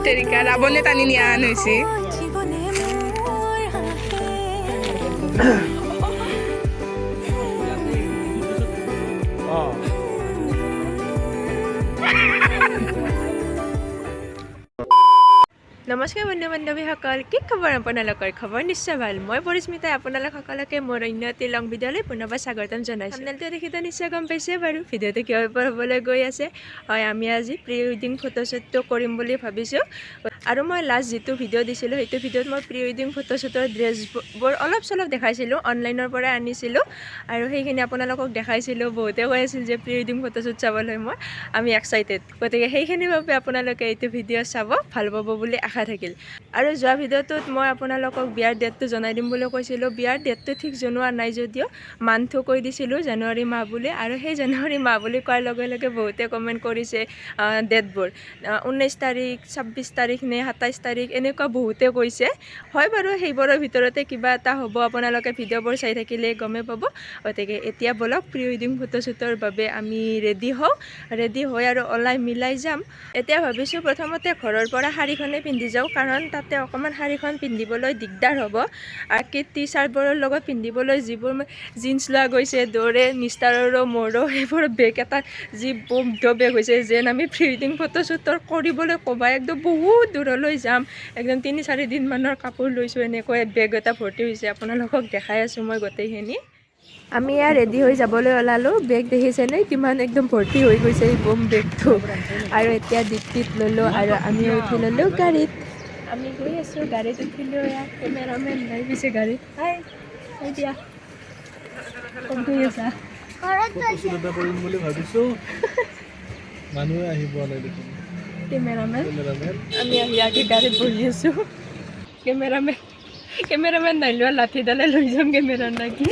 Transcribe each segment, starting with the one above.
তেৰিকা ৰাৱণে টানি নিয়া হৈছে নমস্কাৰ বন্ধু বান্ধৱীসকল কি খবৰ আপোনালোকৰ খবৰ নিশ্চয় ভাল মই পৰিস্মিতাই আপোনালোক সকলোকে মোৰ অন্য এটি লং ভিডিঅ'লৈ পুনৰবাৰ স্বাগতম জনাইছোঁ চেনেলটো দেখিতো নিশ্চয় গম পাইছে বাৰু ভিডিঅ'টো কিহৰ ওপৰত হ'বলৈ গৈ আছে হয় আমি আজি প্ৰি ৱেডিং ফটোশ্বুটটো কৰিম বুলি ভাবিছোঁ আৰু মই লাষ্ট যিটো ভিডিঅ' দিছিলোঁ সেইটো ভিডিঅ'ত মই প্ৰি ৱেডিং ফটোশ্বুটৰ ড্ৰেছবোৰ অলপ চলপ দেখাইছিলোঁ অনলাইনৰ পৰা আনিছিলোঁ আৰু সেইখিনি আপোনালোকক দেখাইছিলোঁ বহুতে কৈ আছিল যে প্ৰি ৱেডিং ফটোশ্বুট চাবলৈ আমি এক্সাইটেড গতিকে সেইখিনিৰ বাবে আপোনালোকে এইটো ভিডিঅ' চাব ভাল পাব বুলি আশা থাকিল আৰু যোৱা ভিডিঅ'টোত মই আপোনালোকক বিয়াৰ ডেটটো জনাই দিম বুলি কৈছিলোঁ বিয়াৰ ডেটটো ঠিক জনোৱা নাই যদিও মান্থটো কৈ দিছিলোঁ জানুৱাৰী মাহ বুলি আৰু সেই জানুৱাৰী মাহ বুলি কোৱাৰ লগে লগে বহুতে কমেণ্ট কৰিছে ডেটবোৰ 19 তাৰিখ 26 তাৰিখ নে 27 তাৰিখ এনেকুৱা বহুতে কৈছে হয় বাৰু সেইবোৰৰ ভিতৰতে কিবা এটা হ'ব আপোনালোকে ভিডিঅ'বোৰ চাই থাকিলে গমেই পাব গতিকে এতিয়া বলক প্ৰি ৱেডিং ফটোশ্বুটৰ বাবে আমি ৰেডি হৈ আৰু ওলাই মিলাই যাম এতিয়া ভাবিছোঁ প্ৰথমতে ঘৰৰ পৰা শাৰীখনে পিন্ধি যাওঁ কাৰণ তাতে অকণমান শাৰীখন পিন্ধিবলৈ দিগদাৰ হ'ব আকি টি চাৰ্টবোৰৰ লগত পিন্ধিবলৈ যিবোৰ জিন্স লোৱা গৈছে দৰে নিষ্টাৰৰো মোৰো সেইবোৰ বেগ এটা যি বৌদ্ধ বেগ হৈছে যেন আমি প্ৰি ৱেডিং ফটোশ্বুটৰ কৰিবলৈ ক'বা একদম বহুত দূৰলৈ যাম একদম 3-4 দিনমানৰ কাপোৰ লৈছোঁ এনেকৈ বেগ এটা ভৰ্তি হৈছে আপোনালোকক দেখাই আছোঁ মই গোটেইখিনি আমি ইয়াৰ ৰেডি হৈ যাবলৈ ওলালোঁ বেগ দেখিছেনে কিমান একদম ভৰ্তি হৈ গৈছে এই বম বেগটো আৰু এতিয়া ডিক্কিত ল'লোঁ আৰু আমি উঠি ল'লোঁ গাড়ীত আমি গৈ আছোঁ গাড়ীত উঠিলোঁ এয়া কেমেৰামেন নাই পিছে গাড়ীত হাই দিয়া ক'ত গৈ আছা কৰিম বুলি ভাবিছোঁ মানুহে আহিব কেমেৰামেন আমি ইয়াকে গাড়ীত বহি আছোঁ কেমেৰামেন নাই লোৱা লাঠিডালে লৈ যাম কেমেৰা নাকি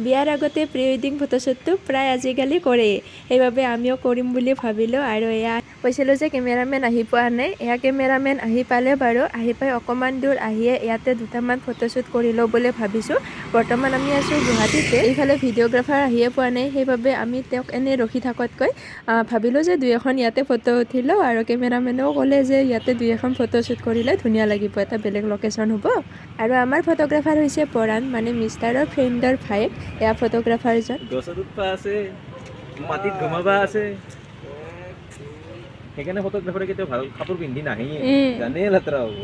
বিয়াৰ আগতে প্ৰি ৱেডিং ফটোশ্বুটটো প্ৰায় আজিকালি কৰেই সেইবাবে আমিও কৰিম বুলি ভাবিলোঁ আৰু এয়া কৈছিলোঁ যে কেমেৰামেন আহি পোৱা নাই এয়া কেমেৰামেন আহি পালে বাৰু আহি পাই অকণমান দূৰ আহিয়ে ইয়াতে দুটামান ফটোশ্বুট কৰি লওঁ বুলি ভাবিছোঁ বৰ্তমান আমি আছোঁ গুৱাহাটীতে এইফালে ভিডিঅ'গ্ৰাফাৰ আহিয়ে পোৱা নাই সেইবাবে আমি তেওঁক এনেই ৰখি থাকতকৈ ভাবিলোঁ যে 2-এখন ইয়াতে ফটো উঠি লওঁ আৰু কেমেৰামেনেও ক'লে যে ইয়াতে 2-এখন ফটোশ্বুট কৰিলে ধুনীয়া লাগিব এটা বেলেগ লোকেশ্যন হ'ব আৰু আমাৰ ফটোগ্ৰাফাৰ হৈছে পৰাণ মানে মিষ্টাৰৰ ফ্ৰেণ্ডৰ ভাইক এয়া ফটোগ্ৰাফাৰজন গছত উঠবা আছে মাটিত ঘুমাবা আছে সেইকাৰণে ফটোগ্ৰাফাৰে কেতিয়াও ভাল কাপোৰ পিন্ধি নাহে জানে লেতেৰা হ'ব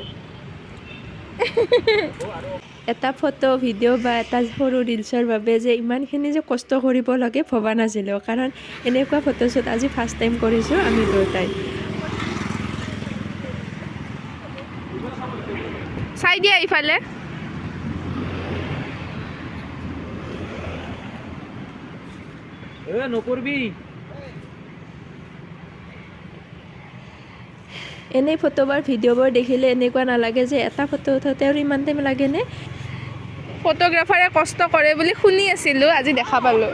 এটা ফটো ভিডিঅ' বা এটা সৰু ৰিলছৰ বাবে যে ইমানখিনি যে কষ্ট কৰিব লাগে ভবা নাছিলোঁ কাৰণ এনেকুৱা ফটোশ্বুট আজি ফাৰ্ষ্ট টাইম কৰিছোঁ আমি দুয়োটাই চাই দিয়া ইফালে নকৰবি এনেই ফটোবোৰ ভিডিঅ'বোৰ দেখিলে এনেকুৱা নালাগে যে এটা ফটো উঠোঁতে আৰু ইমান টাইম লাগেনে ফটোগ্ৰাফাৰে কষ্ট কৰে বুলি শুনি আছিলোঁ আজি দেখা পালোঁ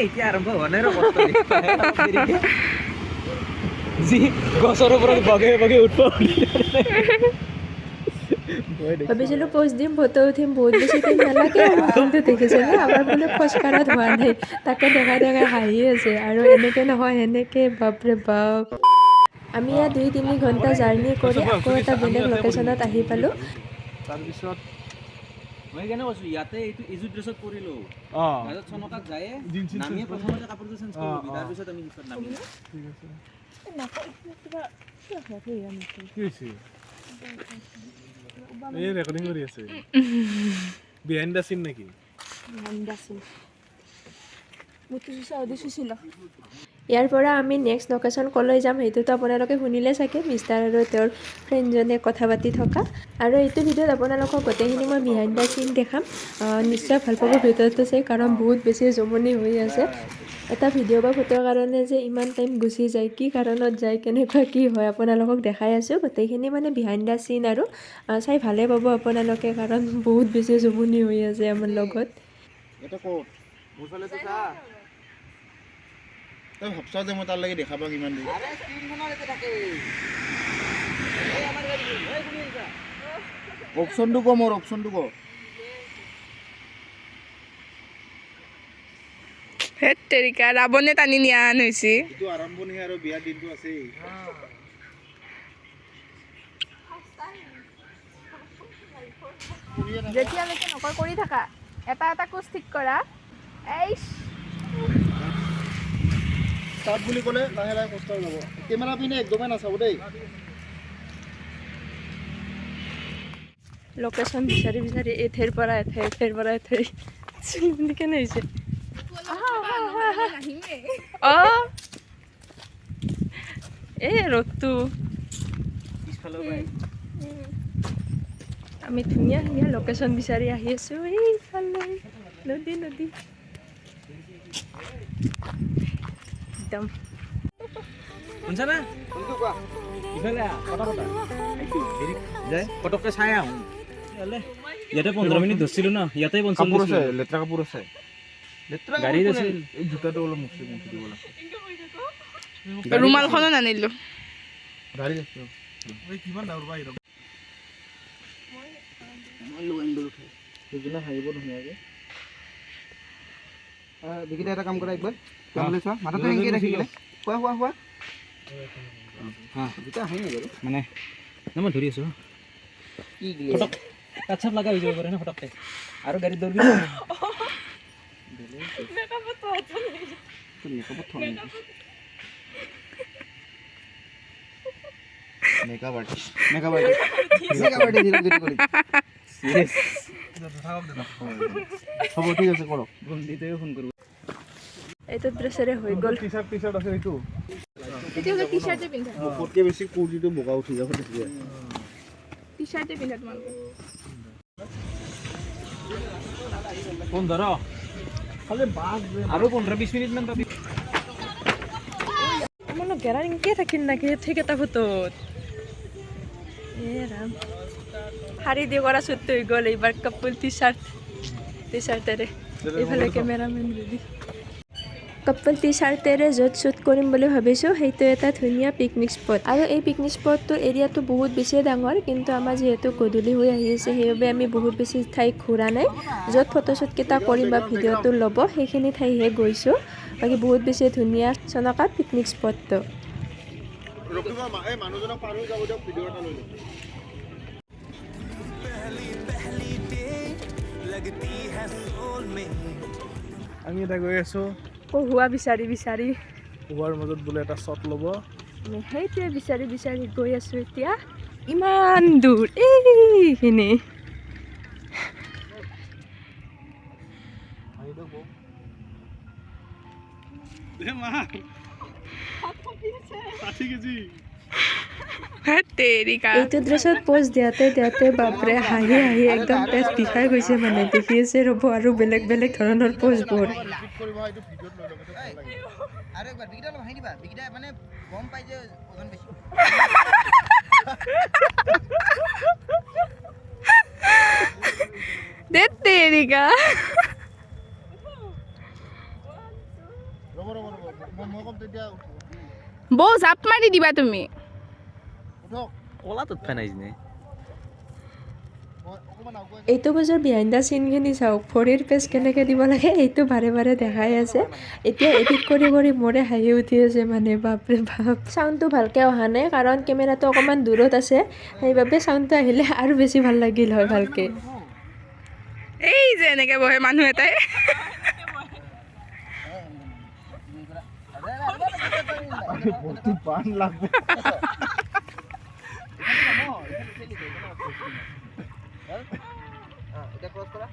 এতিয়া আৰম্ভ হোৱা নাই যি গছৰ ওপৰত বগে বগে উঠব ভাবিছিলোঁ পোষ্ট দিম ফটো উঠিম বহুত বেছি টাইম নালাগে আৰু কিন্তু দেখিছেনে আমাৰ বোলে খোজকাঢ়াত হোৱা নাই তাকে দেখাই হাঁহি আছে আৰু এনেকৈ নহয় সেনেকৈ বাপৰে বাপ আমি ইয়াত 2-3 ঘণ্টা জাৰ্ণি কৰি আকৌ এটা বেলেগ লোকেশ্যনত আহি পালোঁ তাৰপিছত মই কেনে কৈছোঁ ইয়াতে এইটো ড্ৰেছত কৰিলোঁ তাৰপিছত চনকাত যায় নামি প্ৰথমতে কাপোৰটো চেঞ্জ কৰিবি তাৰপিছত আমি নামি ঠিক আছে এই ৰেকৰ্ডিং কৰি আছে বিহাইণ্ড দ্য সিন নেকি বিহাইণ্ড দ্য সিন ইয়াৰ পৰা আমি নেক্সট লোকেশ্যন ক'লৈ যাম সেইটোতো আপোনালোকে শুনিলে চাগে মিষ্টাৰ আৰু তেওঁৰ ফ্ৰেণ্ডজনে কথা পাতি থকা আৰু এইটো ভিডিঅ'ত আপোনালোকক গোটেইখিনি মই বিহাইণ্ড দ্য সিন দেখাম নিশ্চয় ভাল পাব ভিডিঅ'টো চাই কাৰণ বহুত বেছি জমনি হৈ আছে এটা ভিডিঅ' বা ফটোৰ কাৰণে যে ইমান টাইম গুচি যায় কি কাৰণত যায় কেনেকুৱা কি হয় আপোনালোকক দেখাই আছোঁ গোটেইখিনি মানে বিহাইণ্ড দ্য সিন আৰু চাই ভালে পাব আপোনালোকে কাৰণ বহুত বেছি জমনি হৈ আছে আমাৰ লগত তই ভাবছা যে মই তাৰ লাগি দেখা পাওঁ কিমান দেৰি অপশনটো ক মোৰ অপশনটো ক হেত তেৰিকা ৰাৱণে টানি নিয়া হৈছে এইটো আৰম্ভণি আৰু বিয়াৰ দিনটো আছেই যেতিয়ালৈকে নকৰ কৰি থাকা এটা এটা কোচ ঠিক কৰা এইছ ষ্টাৰ্ট বুলি ক'লে লাহে লাহে কষ্ট হৈ যাব কেমেৰা পিনে একদমেই নাচাব দেই লোকেশ্যন বিচাৰি বিচাৰি এঠেৰ পৰা এঠেৰ কেনে হৈছে অঁ এই ৰ'দটো আমি ধুনীয়া ধুনীয়া লোকেশ্যন বিচাৰি আহি আছোঁ এইফালে নদী একদম শুনছা না ইফালে পটককে চাই আহোঁ ইয়াতে 15 মিনিট ধৰিছিলোঁ ন ইয়াতে 45 আছে লেতেৰা কাপোৰ আছে লেতেৰা গাড়ী আছিল এই জোতাটো অলপ মুছি দিব লাগে ৰুমালখনো নানিলো গাড়ী আছে এই কিমান ডাঙৰ বাই মই লো এংগল উঠাই সেইজনে হাৰিব ধুনীয়াকে বিকিটা এটা কাম কৰা একবাৰ কেমলে চোৱা মাথাটো হেংগে ৰাখিলে কোৱা হা দুটা হাই নাই বাৰু মানে মই ধৰি আছোঁ কি ফটক কাটছাপ লগা হৈ যাব পাৰে ন ফটককে আৰু গাড়ীত দৌৰিবি মেকআপ আৰ্টিষ্ট ধীৰে ধীৰে কৰি হ'ব ঠিক আছে কৰক বন্ধুটোৱে ফোন কৰিব এইটো ড্ৰেছেৰে হৈ গ'ল টি চাৰ্ট আছে এইটো তেতিয়াহ'লে টি চাৰ্টে পিন্ধা মুখতকৈ বেছি কুৰ্তিটো বগা উঠি যাব তেতিয়া টি চাৰ্টে পিন্ধা তোমালোকে ফোন ধৰ খালি বাছ আৰু 15-20 মিনিটমান পাবি আমাৰ গেৰা এনেকৈ থাকিল নাকি ঠিক এটা ফটোত ৰাম শাৰী দি কৰা শ্বুটটো হৈ গ'ল এইবাৰ কাপোৰ টি চাৰ্টেৰে এইফালে কেমেৰামেন ৰেডি কাপল টি চাৰ্টেৰে য'ত শ্বুট কৰিম বুলি ভাবিছোঁ সেইটো এটা ধুনীয়া পিকনিক স্পট আৰু এই পিকনিক স্পটটোৰ এৰিয়াটো বহুত বেছি ডাঙৰ কিন্তু আমাৰ যিহেতু গধূলি হৈ আহি আছে সেইবাবে আমি বহুত বেছি ঠাই ঘূৰা নাই য'ত ফটোশ্বুটকেইটা কৰিম বা ভিডিঅ'টো ল'ব সেইখিনি ঠাইহে গৈছোঁ বাকী বহুত বেছি ধুনীয়া চনকা পিকনিক স্পটটো মানুহজনক পাৰ হৈ যাব দিয়ক ভিডিঅ' এটা লৈ লওক আমি এটা গৈ আছোঁ কহুৱা বিচাৰি কোৱাৰ মাজত বোলে এটা শ্বট ল'ব আমি সেইটোৱে বিচাৰি গৈ আছোঁ এতিয়া ইমান দূৰ এইখিনি তেৰিকা এইটো ড্ৰেছত প'জ দিয়াতে বাপৰে হাঁহি একদম পেট বিষাই গৈছে মানে দেখি আছে ৰ'ব আৰু বেলেগ ধৰণৰ প'জবোৰ আৰু একবাৰ বিকিটা অলপ হাঁহি দিবা বিকিটা মানে গম পাই যে ওজন বেছি দেত তেৰিকা ৰ'ব মই কম তেতিয়া বৌ জাপ মাৰি দিবা তুমি উঠক ওলাটোত ফেনাইছ নে এইটো বছৰ বিহাইণ্ড দ্য চিনখিনি চাওক ভৰিৰ পেজ কেনেকৈ দিব লাগে এইটো বাৰে দেখাই আছে এতিয়া এডিট কৰি মোৰে হাঁহি উঠি আছে মানে বাপৰে বাপ চাউণ্ডটো ভালকৈ অহা নাই কাৰণ কেমেৰাটো অকণমান দূৰত আছে সেইবাবে চাউণ্ডটো আহিলে আৰু বেছি ভাল লাগিল হয় ভালকৈ এই যে এনেকে বহে মানুহ এটাই পান লাগব এটা ক্রস করা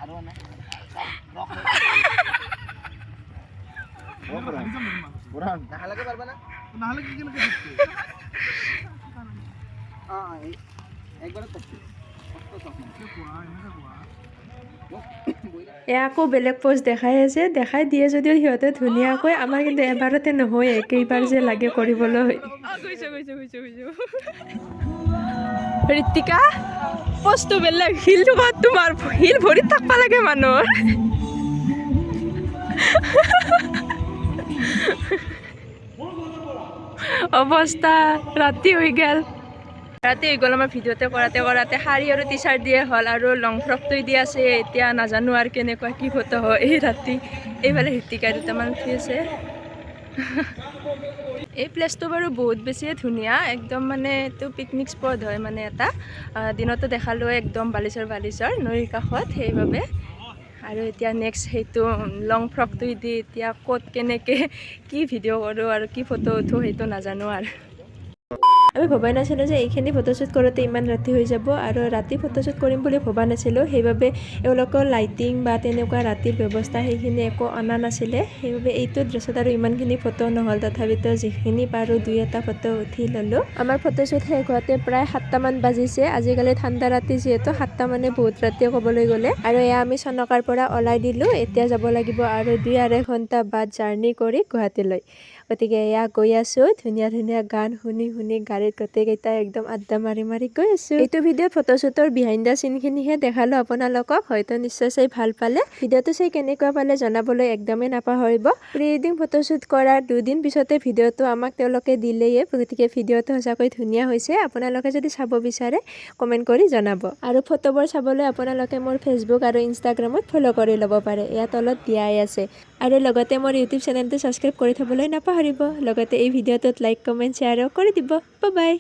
আরো না বুরহান নাহালাকে পারবে না নাহালে কি কেন করতে একবার করতে আকৌ বেলেগ প'জ দেখাই আছে দেখাই দিয়ে যদিও সিহঁতে ধুনীয়াকৈ আমাৰ কিন্তু এবাৰতে নহয় কেইবাৰ যে লাগে কৰিবলৈ ঋতিকা প'জটো বেলেগ হিলটো ক'ত তোমাৰ হিল ভৰিত থাকিব লাগে মানুহৰ অৱস্থা ৰাতি হৈ গ'ল আমাৰ ভিডিঅ'তে কৰাতে শাৰী আৰু টি চাৰ্ট দিয়ে হ'ল আৰু লং ফ্ৰকটো দি আছে এতিয়া নাজানো আৰু কেনেকুৱা কি ফটো হয় এই ৰাতি এইফালে হিতিকা দুটামান উঠি আছে এই প্লেচটো বাৰু বহুত বেছিয়ে ধুনীয়া একদম মানে এইটো পিকনিক স্পট হয় মানে এটা দিনতো দেখালোঁ একদম বালিচৰ নৈৰ কাষত সেইবাবে আৰু এতিয়া নেক্সট সেইটো লং ফ্ৰকটো দি এতিয়া ক'ত কেনেকৈ কি ভিডিঅ' কৰোঁ আৰু কি ফটো উঠোঁ সেইটো নাজানো আৰু আমি ভবাই নাছিলোঁ যে এইখিনি ফটোশ্বুট কৰোঁতে ইমান ৰাতি হৈ যাব আৰু ৰাতি ফটোশ্বুট কৰিম বুলি ভবা নাছিলোঁ সেইবাবে এওঁলোকৰ লাইটিং বা তেনেকুৱা ৰাতিৰ ব্যৱস্থা সেইখিনি একো অনা নাছিলে সেইবাবে এইটো ড্ৰেছত আৰু ইমানখিনি ফটো নহ'ল তথাপিতো যিখিনি পাৰোঁ 2-এটা ফটো উঠি ল'লোঁ আমাৰ ফটোশ্বুট শেষ হোৱাতে প্ৰায় 7টামান বাজিছে আজিকালি ঠাণ্ডা ৰাতি যিহেতু 7টা মানে বহুত ৰাতি ক'বলৈ গ'লে আৰু এয়া আমি চনকাৰ পৰা ওলাই দিলোঁ এতিয়া যাব লাগিব আৰু 2-2.5 ঘণ্টা বাট জাৰ্ণি কৰি গুৱাহাটীলৈ গতিকে এয়া গৈ আছোঁ ধুনীয়া গান শুনি গাড়ীত গোটেইকেইটা একদম আড্ডা মাৰি গৈ আছোঁ এইটো ভিডিঅ'ত ফটোশ্বুটৰ বিহাইণ্ড দ্য চিনখিনিহে দেখালোঁ আপোনালোকক হয়তো নিশ্চয় চাই ভাল পালে ভিডিঅ'টো চাই কেনেকুৱা পালে জনাবলৈ একদমেই নাপাহৰিব প্ৰি ৱেডিং ফটোশ্বুট কৰাৰ 2 দিন পিছতে ভিডিঅ'টো আমাক তেওঁলোকে দিলেই গতিকে ভিডিঅ'টো সঁচাকৈ ধুনীয়া হৈছে আপোনালোকে যদি চাব বিচাৰে কমেণ্ট কৰি জনাব আৰু ফটোবোৰ চাবলৈ আপোনালোকে মোৰ ফেচবুক আৰু ইনষ্টাগ্ৰামত ফ'ল' কৰি ল'ব পাৰে ইয়াৰ তলত দিয়াই আছে আৰু লগতে মোৰ ইউটিউব চেনেলটো ছাবস্ক্ৰাইব কৰি থ'বলৈ নাপাহৰিব লগতে এই ভিডিঅ'টোত লাইক কমেণ্ট শ্বেয়াৰো কৰি দিব বাই